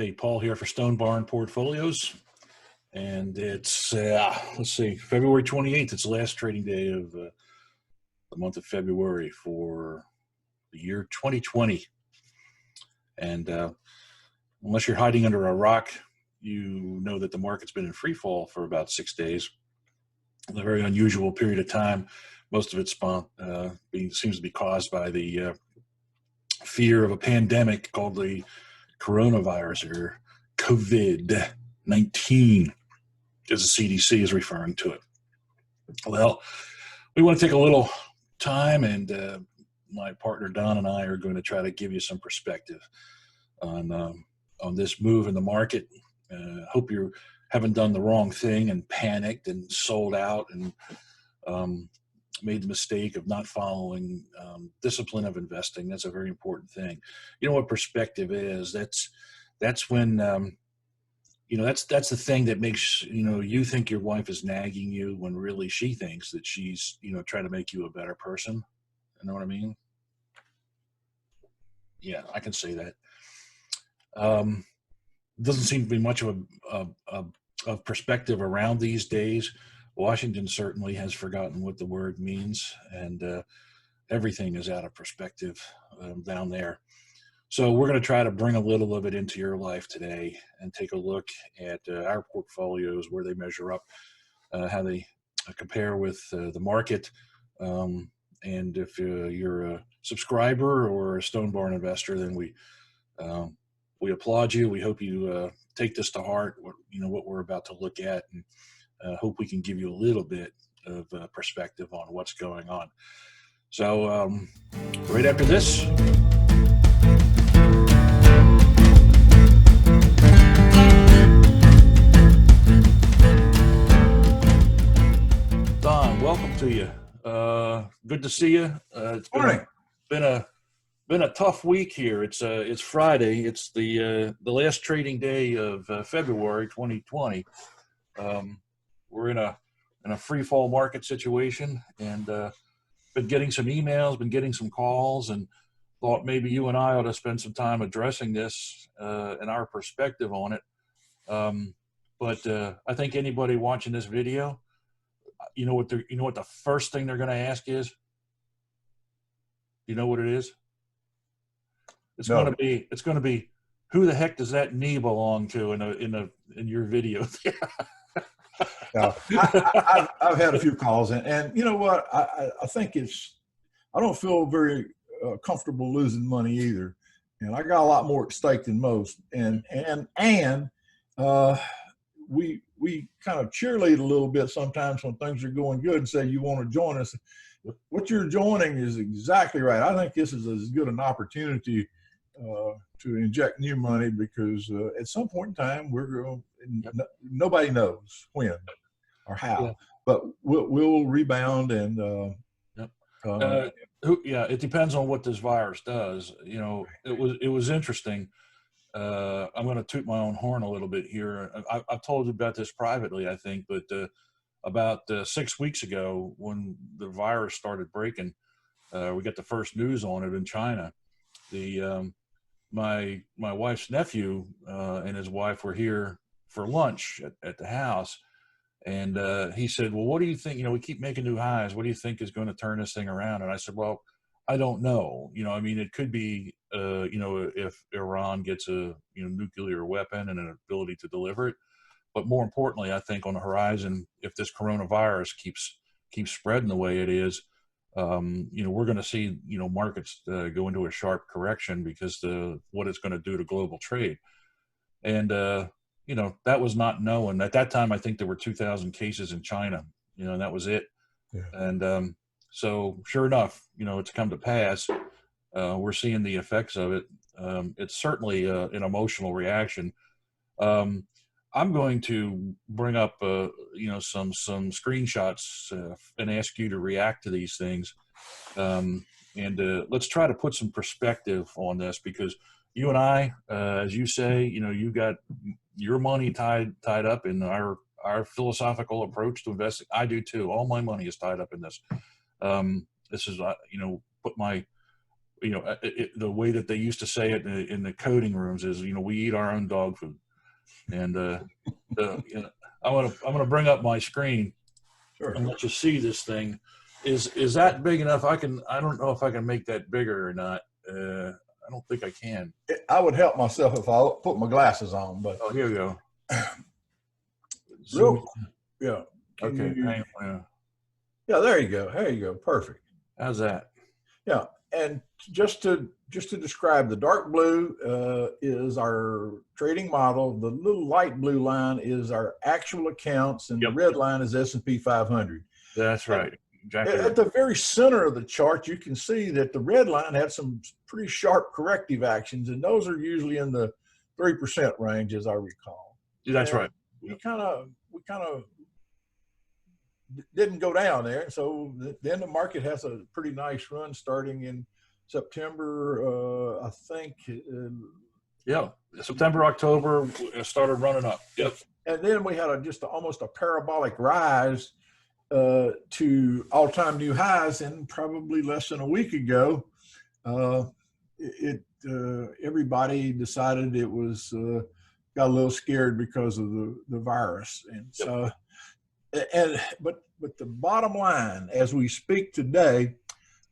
Hey, Paul here for Stone Barn Portfolios. And it's, let's see, February 28th. It's the last trading day of the month of February for the year 2020. And unless you're hiding under a rock, you know that the market's been in free fall for about 6 days. A very unusual period of time. Most of it seems to be caused by the fear of a pandemic called the coronavirus, or COVID-19, as the CDC is referring to it. Well, we want to take a little time, and my partner Don and I are going to try to give you some perspective on this move in the market. Hope you haven't done the wrong thing and panicked and sold out and made the mistake of not following discipline of investing. That's a very important thing. You know what perspective is? That's when that's the thing that makes you think your wife is nagging you when really she thinks that she's trying to make you a better person. You know what I mean? Yeah, I can say that. Doesn't seem to be much of a perspective around these days. Washington certainly has forgotten what the word means, and everything is out of perspective down there. So we're going to try to bring a little of it into your life today and take a look at our portfolios, where they measure up, how they compare with the market. And if you're a subscriber or a Stone Barn investor, then we applaud you. We hope you take this to heart, what we're about to look at, and hope we can give you a little bit of perspective on what's going on. So right after this. Don, welcome to you. Good to see you. It's been a tough week here. It's Friday. It's the last trading day of February 2020. We're in a free fall market situation, and been getting some emails, been getting some calls, and thought maybe you and I ought to spend some time addressing this and our perspective on it. But I think anybody watching this video, you know what the first thing they're going to ask is? You know what it is? It's going to be, who the heck does that knee belong to in your video? Now, I've had a few calls, and you know what? I think I don't feel very comfortable losing money either, and I got a lot more at stake than most. And we kind of cheerlead a little bit sometimes when things are going good and say you want to join us. What you're joining is exactly right. I think this is as good an opportunity to inject new money, because at some point in time nobody knows when or how, but we'll rebound. And it depends on what this virus does. It was interesting. I'm going to toot my own horn a little bit here. I've told you about this privately, I think, but about 6 weeks ago, when the virus started breaking, we got the first news on it in China. My wife's nephew and his wife were here for lunch at the house, and he said, "Well, what do you think? We keep making new highs. What do you think is going to turn this thing around?" And I said, "Well, I don't know. It could be, if Iran gets a nuclear weapon and an ability to deliver it. But more importantly, I think on the horizon, if this coronavirus keeps spreading the way it is, we're going to see markets go into a sharp correction because what it's going to do to global trade." And that was not known at that time. I think there were 2,000 cases in China, and that was it. Yeah. And so sure enough, it's come to pass. We're seeing the effects of it. It's certainly an emotional reaction. I'm going to bring up, some screenshots and ask you to react to these things. And let's try to put some perspective on this, because you and I, as you say, you got your money tied up in our philosophical approach to investing. I do too. All my money is tied up in this. This is, put my the way that they used to say it in the coding rooms is, we eat our own dog food. And I'm gonna bring up my screen Sure. and let you see this thing. Is that big enough? I don't know if I can make that bigger or not. I don't think I can. I would help myself if I put my glasses on, but Oh, here we go. real, yeah. Okay. Hang on. Yeah, there you go. There you go. Perfect. How's that? Yeah, and just to describe, the dark blue is our trading model. The little light blue line is our actual accounts, and Yep. the red line is S&P 500. That's right. Exactly. At the very center of the chart, you can see that the red line had some pretty sharp corrective actions, and those are usually in the 3% range, as I recall. That's right. We kind of didn't go down there. So then the market has a pretty nice run starting in September, I think. Yeah, September, October started running up. Yep. And then we had just almost a parabolic rise to all-time new highs, and probably less than a week ago, everybody decided it was got a little scared because of the virus, and so. But the bottom line, as we speak today,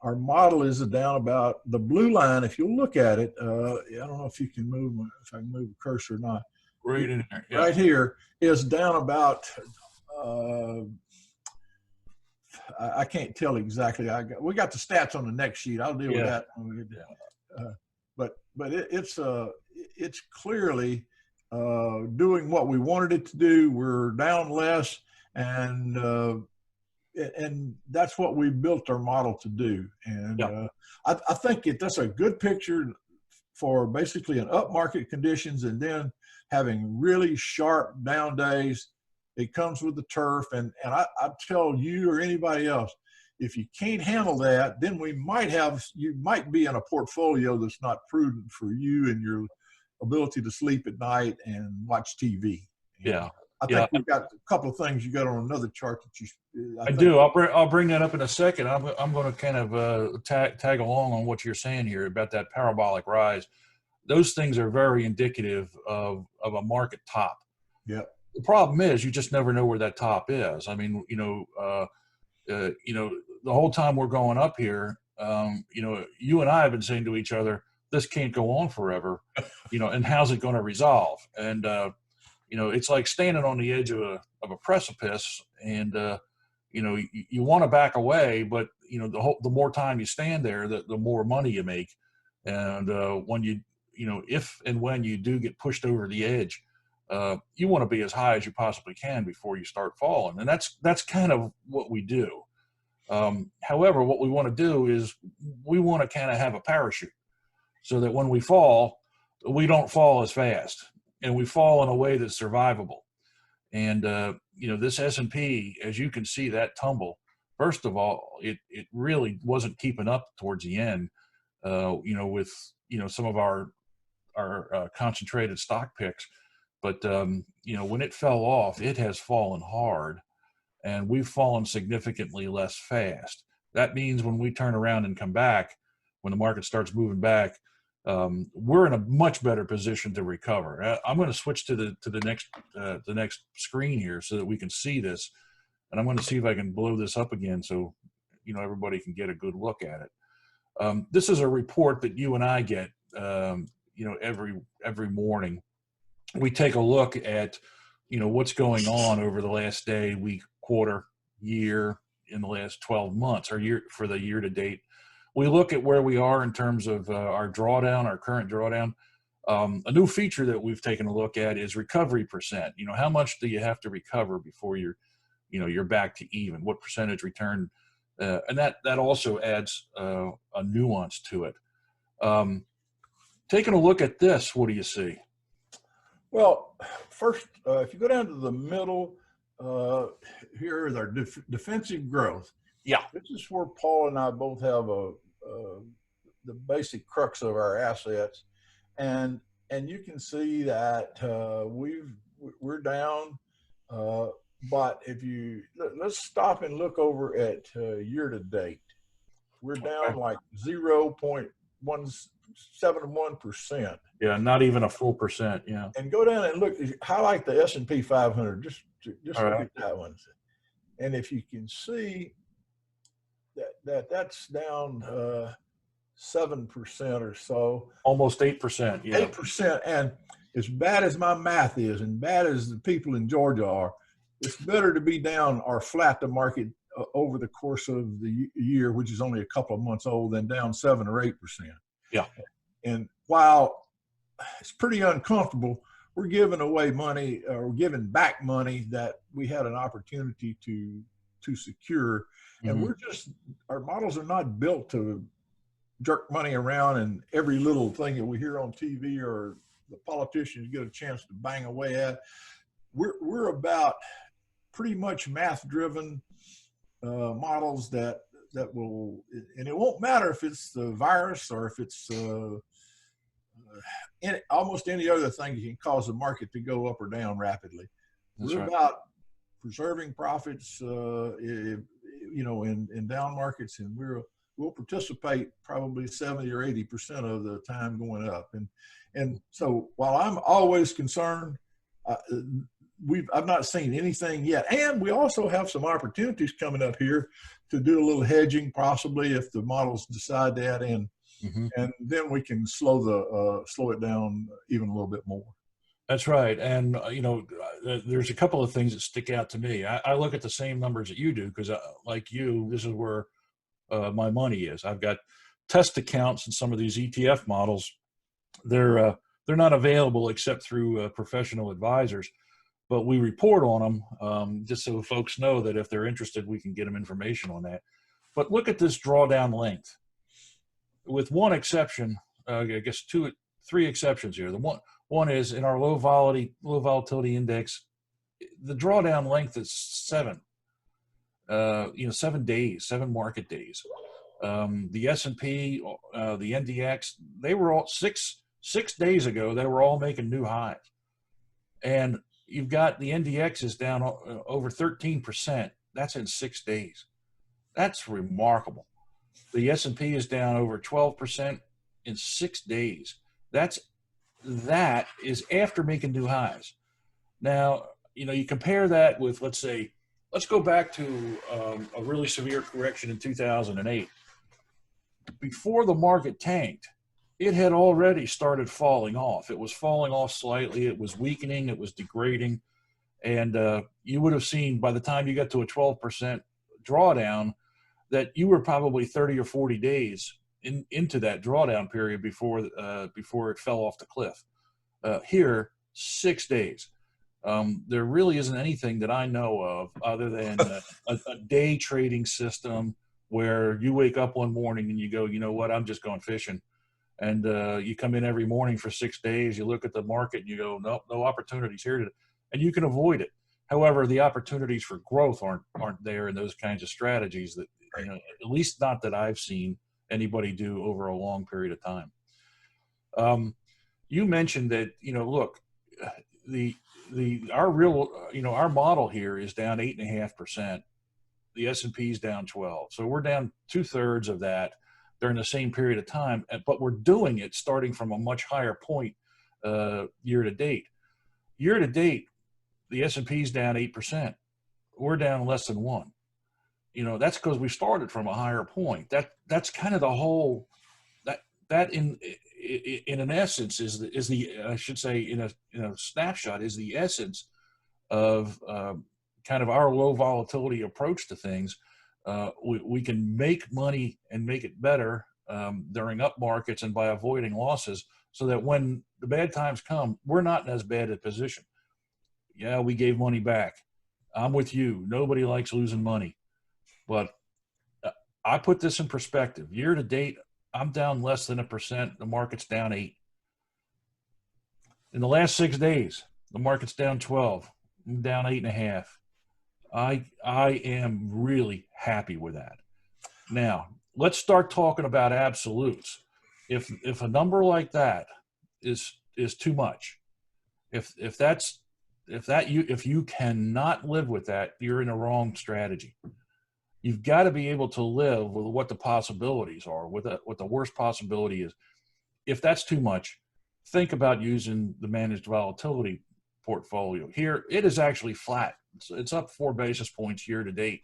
our model is down about the blue line. If you look at it, I don't know if you can move, if I can move the cursor or not. Right in there. Yeah. Right here is down about. I can't tell exactly. We got the stats on the next sheet. I'll deal with that when we get there. But it's clearly doing what we wanted it to do. We're down less. And that's what we built our model to do. And I think that's a good picture for basically an up market conditions, and then having really sharp down days. It comes with the turf. And I tell you or anybody else, if you can't handle that, then you might be in a portfolio that's not prudent for you and your ability to sleep at night and watch TV. Yeah. I think we've got a couple of things you got on another chart that you. I do. I'll bring that up in a second. I'm going to kind of tag along on what you're saying here about that parabolic rise. Those things are very indicative of a market top. Yeah. The problem is you just never know where that top is. I mean, the whole time we're going up here, you and I have been saying to each other, this can't go on forever, and how's it going to resolve? And it's like standing on the edge of a precipice, and you want to back away, but the more time you stand there, the more money you make. And when if and when you do get pushed over the edge, you want to be as high as you possibly can before you start falling, and that's kind of what we do. However, what we want to do is we want to kind of have a parachute, so that when we fall, we don't fall as fast. And we fall in a way that's survivable. And, this S&P, as you can see, that tumble, first of all, it really wasn't keeping up towards the end, with, some of our concentrated stock picks. But, when it fell off, it has fallen hard, and we've fallen significantly less fast. That means when we turn around and come back, when the market starts moving back, we're in a much better position to recover. I'm going to switch to the next screen here so that we can see this, and I'm going to see if I can blow this up again so everybody can get a good look at it. This is a report that you and I get every morning. We take a look at what's going on over the last day, week, quarter, year, in the last 12 months, or year for the year to date. We look at where we are in terms of our drawdown, our current drawdown. A new feature that we've taken a look at is recovery percent. How much do you have to recover before you're back to even? What percentage return? And that also adds a nuance to it. Taking a look at this, what do you see? Well, first, if you go down to the middle, here is our defensive growth. Yeah. This is where Paul and I both have the basic crux of our assets, and you can see that we're down. But if let's stop and look over at year to date, we're down like 0.1%. 1.71%. Yeah, not even a full percent. Yeah. And go down and look, highlight the S&P 500. Just All look right. at that one. And if you can see that's down 7% or so. Almost 8%. Yeah. 8%. And as bad as my math is, and bad as the people in Georgia are, it's better to be down or flat the market over the course of the year, which is only a couple of months old, than down 7 or 8%. Yeah. And while it's pretty uncomfortable, we're giving away money, or giving back money that we had an opportunity to secure. And we're just, our models are not built to jerk money around, and every little thing that we hear on TV or the politicians get a chance to bang away at. We're about pretty much math driven models that will, and it won't matter if it's the virus or if it's almost any other thing that can cause the market to go up or down rapidly. That's right. About preserving profits, in down markets, and we'll participate probably 70 or 80% of the time going up. And so while I'm always concerned, I've not seen anything yet. And we also have some opportunities coming up here to do a little hedging, possibly, if the models decide that, and then we can slow it down even a little bit more. That's right. And, there's a couple of things that stick out to me. I look at the same numbers that you do, because like you, this is where my money is. I've got test accounts in some of these ETF models. They're not available except through professional advisors, but we report on them just so folks know that if they're interested, we can get them information on that. But look at this drawdown length. With one exception, I guess three exceptions here. The one is in our low volatility index, the drawdown length is 7. 7 days, 7 market days. The S&P, the NDX, they were all six days ago, they were all making new highs. And you've got the NDX is down over 13%. That's in 6 days. That's remarkable. The S&P is down over 12% in 6 days. That is after making new highs. Now, you compare that with, let's go back to a really severe correction in 2008. Before the market tanked, it had already started falling off. It was falling off slightly. It was weakening. It was degrading. And you would have seen by the time you got to a 12% drawdown that you were probably 30 or 40 days into that drawdown period before it fell off the cliff. Here, 6 days. There really isn't anything that I know of other than a day trading system where you wake up one morning and you go, you know what, I'm just going fishing. And you come in every morning for 6 days, you look at the market and you go, nope, no opportunities here today. And you can avoid it. However, the opportunities for growth aren't there in those kinds of strategies that, at least not that I've seen anybody do over a long period of time. You mentioned that, look, our model here is down 8.5%. The S&P is down 12. So we're down 2/3 of that during the same period of time, but we're doing it starting from a much higher point year to date. Year to date, the S&P is down 8%. We're down less than 1. That's because we started from a higher point. That's kind of the whole, that in an essence is the I should say in a snapshot is the essence of kind of our low volatility approach to things. We can make money and make it better during up markets and by avoiding losses, so that when the bad times come, we're not in as bad a position. Yeah, we gave money back. I'm with you. Nobody likes losing money. But I put this in perspective. Year to date, I'm down less than 1%. The market's down 8. In the last 6 days, the market's down 12. I'm down 8.5. I am really happy with that. Now, let's start talking about absolutes. If a number like that is too much, if you cannot live with that, you're in the wrong strategy. you've got to be able to live with what the possibilities are, what the worst possibility is. If that's too much, think about using the managed volatility portfolio. Here, it is actually flat. It's up 4 basis points year to date.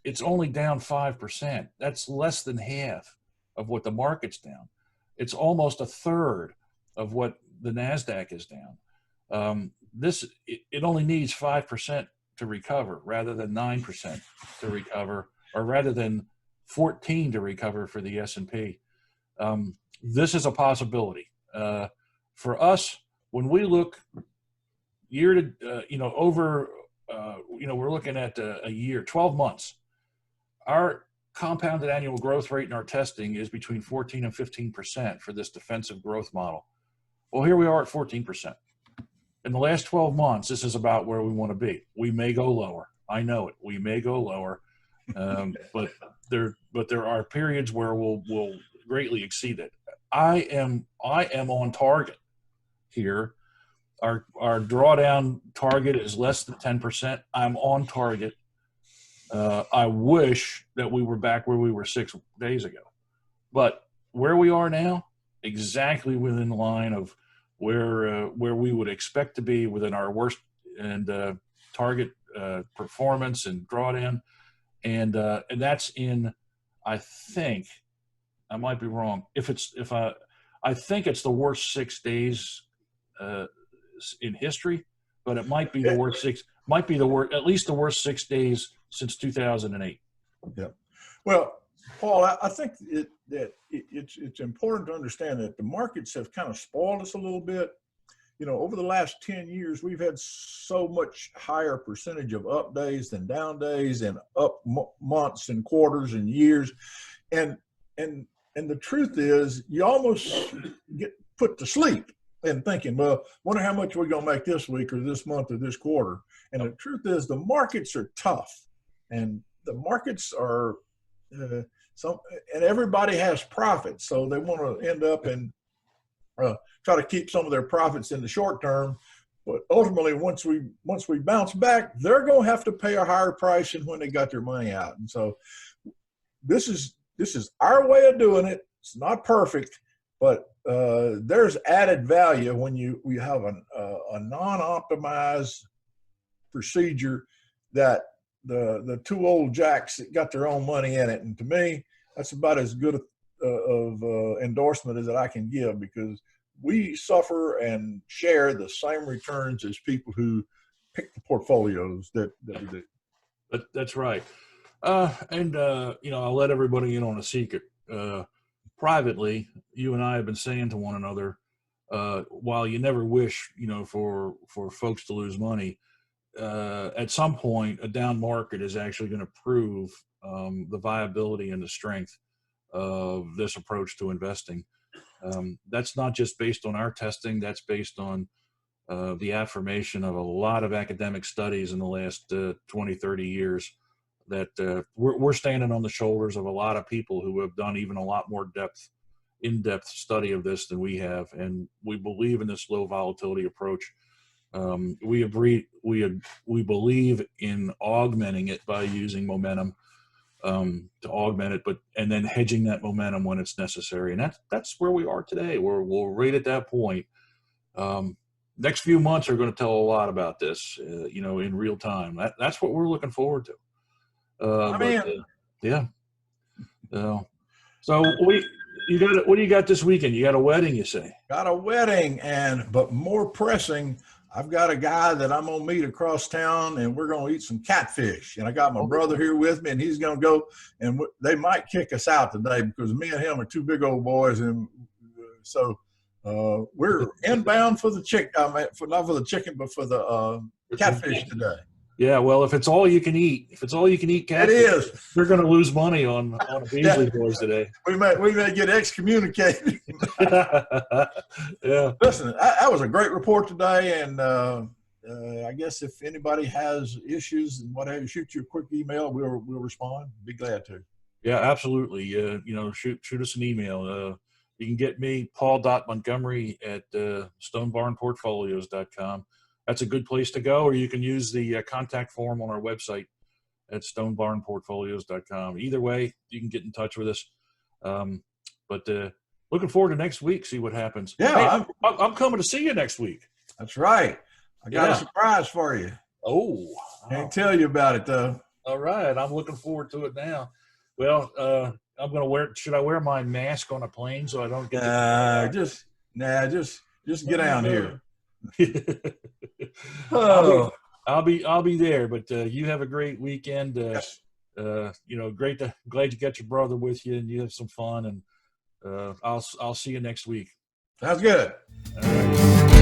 It's only down 5%. That's less than half of what the market's down. It's almost a third of what the NASDAQ is down. It only needs 5% to recover rather than 9% to recover, or rather than 14 to recover for the S&P. This is a possibility. For us, when we look year to, over, we're looking at a year, 12 months, our compounded annual growth rate in our testing is between 14 and 15% for this defensive growth model. Well, here we are at 14%. In the last 12 months, this is about where we want to be. We may go lower. I know it. We may go lower, but there are periods where we'll greatly exceed it. I am on target here. Our drawdown target is less than 10%. I'm on target. I wish that we were back where we were 6 days ago, but where we are now, exactly within the line of where we would expect to be within our worst and target performance and drawdown, and that's in, I think, I might be wrong. I think it's the worst 6 days in history, but it might be the worst at least the worst 6 days since 2008. Yeah. Well, Paul, I think it's important to understand that the markets have kind of spoiled us a little bit. Over the last 10 years, we've had so much higher percentage of up days than down days, and up months and quarters and years. And the truth is, you almost get put to sleep and thinking, well, wonder how much we're going to make this week or this month or this quarter. And the truth is, the markets are tough, and the markets are and everybody has profits, so they want to end up and try to keep some of their profits in the short term. But ultimately, once we bounce back, they're going to have to pay a higher price than when they got their money out. And so this is our way of doing it. It's not perfect, but there's added value when we have a non-optimized procedure that the two old jacks that got their own money in it. And to me, that's about as good of endorsement as that I can give, because we suffer and share the same returns as people who pick the portfolios that we do. That's right. I'll let everybody in on a secret. Privately, you and I have been saying to one another, while you never wish, for folks to lose money, at some point, a down market is actually going to prove the viability and the strength of this approach to investing. That's not just based on our testing. That's based on the affirmation of a lot of academic studies in the last 20, 30 years, that we're standing on the shoulders of a lot of people who have done even a lot more in-depth study of this than we have. And we believe in this low volatility approach. We believe in augmenting it by using momentum to augment it, and then hedging that momentum when it's necessary. And that's where we are today. We're right at that point. Next few months are going to tell a lot about this, in real time. That's what we're looking forward to. Yeah. So what do you got this weekend? You got a wedding, you say? Got a wedding, but more pressing, I've got a guy that I'm gonna meet across town, and we're gonna eat some catfish. And I got my brother here with me, and he's gonna go. And they might kick us out today because me and him are two big old boys, and so we're inbound for the not for the chicken, but for the catfish today. Yeah, well, if it's all you can eat, catfish, it is. They're going to lose money on a Beasley Boys today. We may get excommunicated. Yeah. Listen, that was a great report today, and I guess if anybody has issues and whatever, shoot you a quick email. We'll respond. Be glad to. Yeah, absolutely. Shoot us an email. You can get me, paul.montgomery at stonebarnportfolios.com. That's a good place to go, or you can use the contact form on our website at stonebarnportfolios.com. Either way, you can get in touch with us. But looking forward to next week, see what happens. Yeah, hey, I'm coming to see you next week. That's right. I got a surprise for you. Oh, can't tell you about it though. All right, I'm looking forward to it now. Well, I'm going to wear. Should I wear my mask on a plane so I don't get? Just get down here. I'll be there. But you have a great weekend. Yes. Glad you got your brother with you and you have some fun. And I'll see you next week. Sounds good. All right.